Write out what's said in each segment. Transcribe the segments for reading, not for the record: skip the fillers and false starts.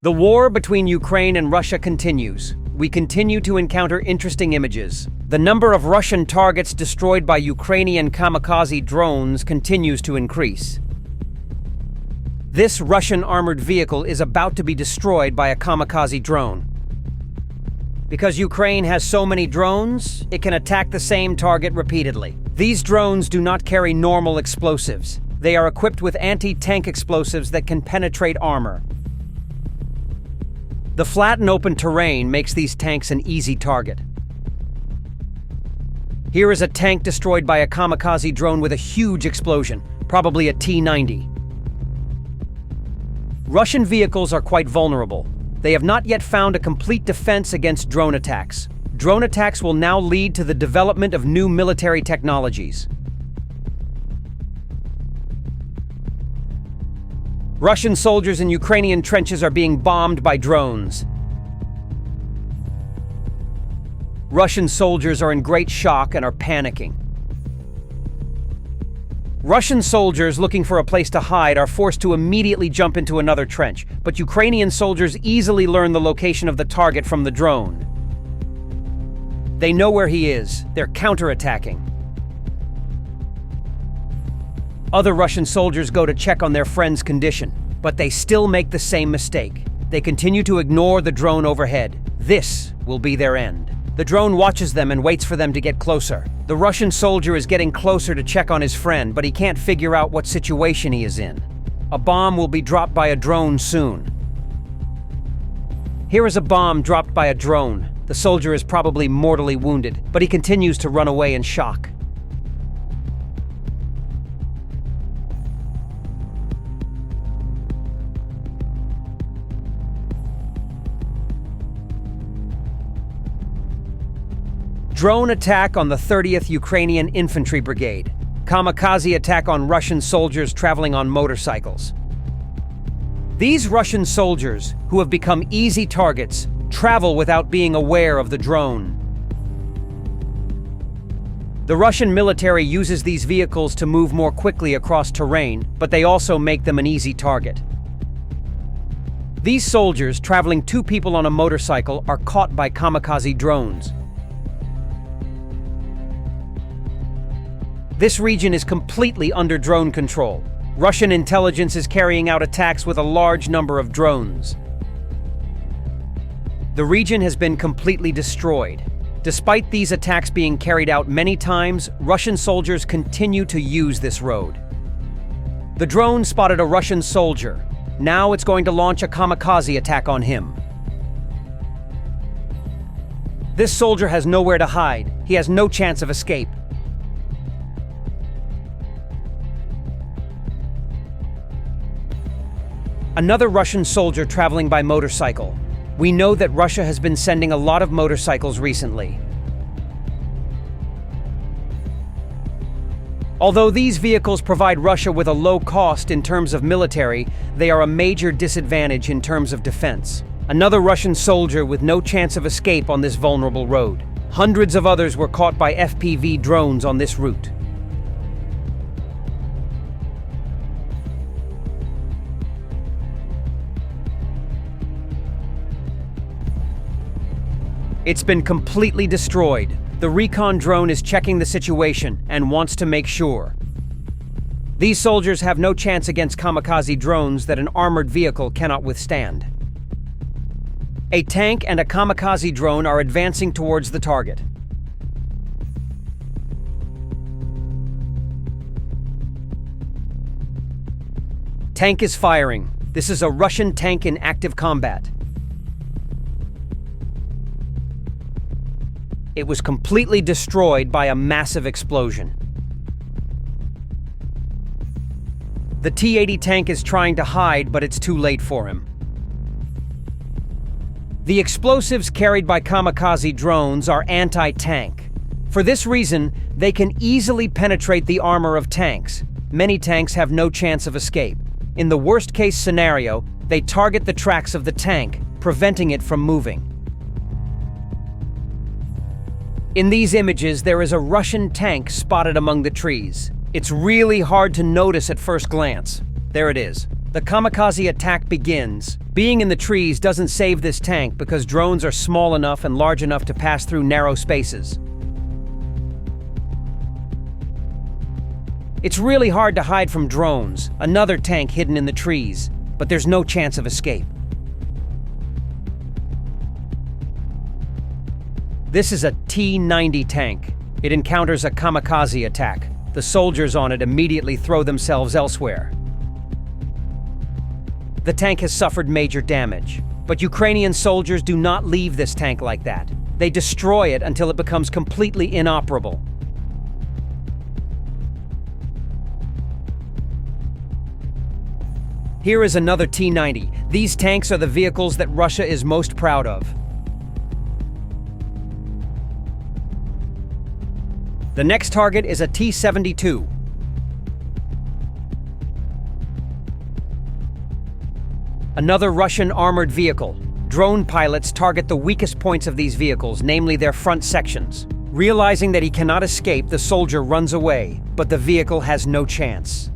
The war between Ukraine and Russia continues. We continue to encounter interesting images. The number of Russian targets destroyed by Ukrainian Kamikaze drones continues to increase. This Russian armored vehicle is about to be destroyed by a kamikaze drone. Because Ukraine has so many drones, it can attack the same target repeatedly. These drones do not carry normal explosives. They are equipped with anti-tank explosives that can penetrate armor. The flat and open terrain makes these tanks an easy target. Here is a tank destroyed by a kamikaze drone with a huge explosion, probably a T-90. Russian vehicles are quite vulnerable. They have not yet found a complete defense against drone attacks. Drone attacks will now lead to the development of new military technologies. Russian soldiers in Ukrainian trenches are being bombed by drones. Russian soldiers are in great shock and are panicking. Russian soldiers looking for a place to hide are forced to immediately jump into another trench, but Ukrainian soldiers easily learn the location of the target from the drone. They know where he is. They're counterattacking. Other Russian soldiers go to check on their friend's condition, but they still make the same mistake. They continue to ignore the drone overhead. This will be their end. The drone watches them and waits for them to get closer. The Russian soldier is getting closer to check on his friend, but he can't figure out what situation he is in. A bomb will be dropped by a drone soon. Here is a bomb dropped by a drone. The soldier is probably mortally wounded, but he continues to run away in shock. Drone attack on the 30th Ukrainian Infantry Brigade. Kamikaze attack on Russian soldiers traveling on motorcycles. These Russian soldiers, who have become easy targets, travel without being aware of the drone. The Russian military uses these vehicles to move more quickly across terrain, but they also make them an easy target. These soldiers, traveling 2 people on a motorcycle, are caught by kamikaze drones. This region is completely under drone control. Russian intelligence is carrying out attacks with a large number of drones. The region has been completely destroyed. Despite these attacks being carried out many times, Russian soldiers continue to use this road. The drone spotted a Russian soldier. Now it's going to launch a kamikaze attack on him. This soldier has nowhere to hide. He has no chance of escape. Another Russian soldier traveling by motorcycle. We know that Russia has been sending a lot of motorcycles recently. Although these vehicles provide Russia with a low cost in terms of military, they are a major disadvantage in terms of defense. Another Russian soldier with no chance of escape on this vulnerable road. Hundreds of others were caught by FPV drones on this route. It's been completely destroyed. The recon drone is checking the situation and wants to make sure. These soldiers have no chance against kamikaze drones that an armored vehicle cannot withstand. A tank and a kamikaze drone are advancing towards the target. Tank is firing. This is a Russian tank in active combat. It was completely destroyed by a massive explosion. The T-80 tank is trying to hide, but it's too late for him. The explosives carried by kamikaze drones are anti-tank. For this reason, they can easily penetrate the armor of tanks. Many tanks have no chance of escape. In the worst-case scenario, they target the tracks of the tank, preventing it from moving. In these images, there is a Russian tank spotted among the trees. It's really hard to notice at first glance. There it is. The The kamikaze attack begins. Being in the trees doesn't save this tank because drones are small enough and large enough to pass through narrow spaces. It's really hard to hide from drones, another tank hidden in the trees, but there's no chance of escape. This is a T-90 tank. It encounters a kamikaze attack. The soldiers on it immediately throw themselves elsewhere. The tank has suffered major damage, but Ukrainian soldiers do not leave this tank like that. They destroy it until it becomes completely inoperable. Here is another T-90. These tanks are the vehicles that Russia is most proud of. The next target is a T-72. Another Russian armored vehicle. Drone pilots target the weakest points of these vehicles, namely their front sections. Realizing that he cannot escape, the soldier runs away, but the vehicle has no chance.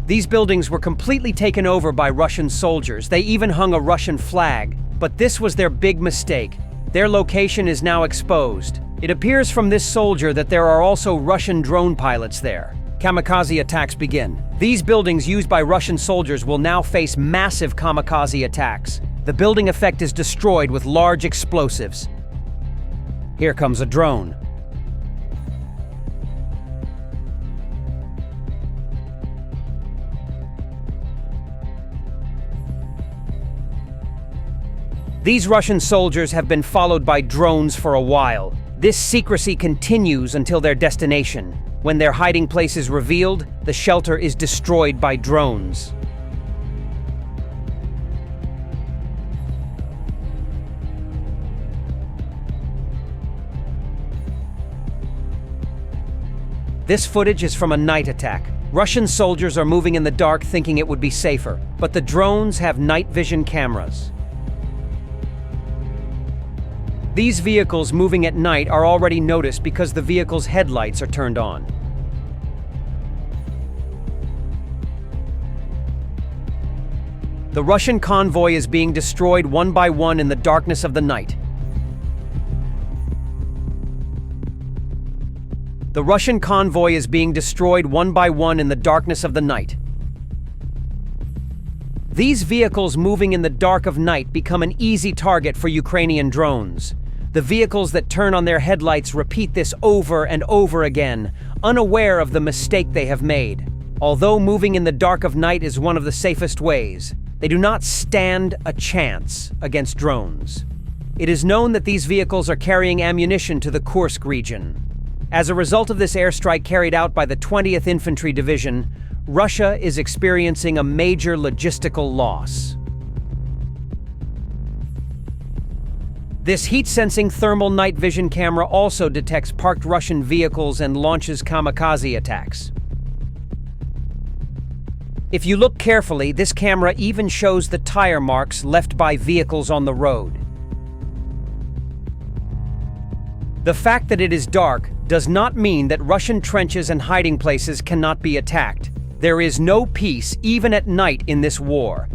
These buildings were completely taken over by Russian soldiers. They even hung a Russian flag, but this was their big mistake. Their location is now exposed. It appears from this soldier that there are also Russian drone pilots there. Kamikaze attacks begin. These buildings used by Russian soldiers will now face massive kamikaze attacks. The building effect is destroyed with large explosives. Here comes a drone. These Russian soldiers have been followed by drones for a while. This secrecy continues until their destination. When their hiding place is revealed, the shelter is destroyed by drones. This footage is from a night attack. Russian soldiers are moving in the dark thinking it would be safer, but the drones have night vision cameras. These vehicles moving at night are already noticed because the vehicle's headlights are turned on. The Russian convoy is being destroyed one by one in the darkness of the night. The Russian convoy is being destroyed one by one in the darkness of the night. These vehicles moving in the dark of night become an easy target for Ukrainian drones. The vehicles that turn on their headlights repeat this over and over again, unaware of the mistake they have made. Although moving in the dark of night is one of the safest ways, they do not stand a chance against drones. It is known that these vehicles are carrying ammunition to the Kursk region. As a result of this airstrike carried out by the 20th Infantry Division, Russia is experiencing a major logistical loss. This heat-sensing thermal night vision camera also detects parked Russian vehicles and launches kamikaze attacks. If you look carefully, this camera even shows the tire marks left by vehicles on the road. The fact that it is dark does not mean that Russian trenches and hiding places cannot be attacked. There is no peace, even at night, in this war.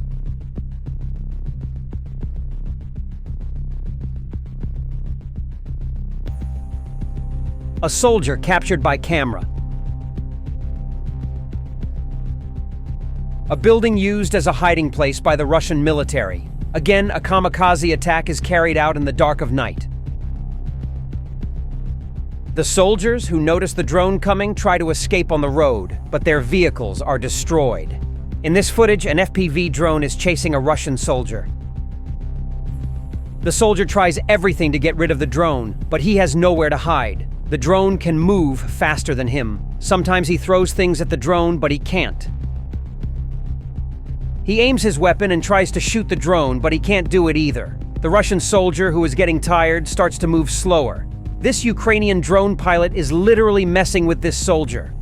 A soldier captured by camera. A building used as a hiding place by the Russian military. Again, a kamikaze attack is carried out in the dark of night. The soldiers who notice the drone coming try to escape on the road, but their vehicles are destroyed. In this footage, an FPV drone is chasing a Russian soldier. The soldier tries everything to get rid of the drone, but he has nowhere to hide. The drone can move faster than him. Sometimes he throws things at the drone, but he can't. He aims his weapon and tries to shoot the drone, but he can't do it either. The Russian soldier, who is getting tired, starts to move slower. This Ukrainian drone pilot is literally messing with this soldier.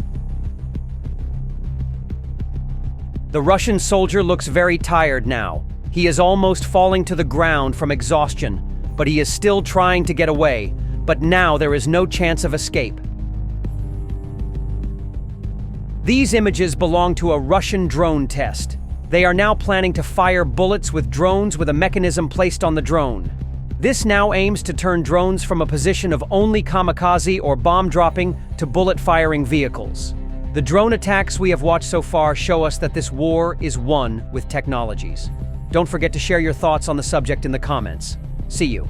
The Russian soldier looks very tired now. He is almost falling to the ground from exhaustion, but he is still trying to get away. But now there is no chance of escape. These images belong to a Russian drone test. They are now planning to fire bullets with drones with a mechanism placed on the drone. This now aims to turn drones from a position of only kamikaze or bomb dropping to bullet-firing vehicles. The drone attacks we have watched so far show us that this war is won with technologies. Don't forget to share your thoughts on the subject in the comments. See you.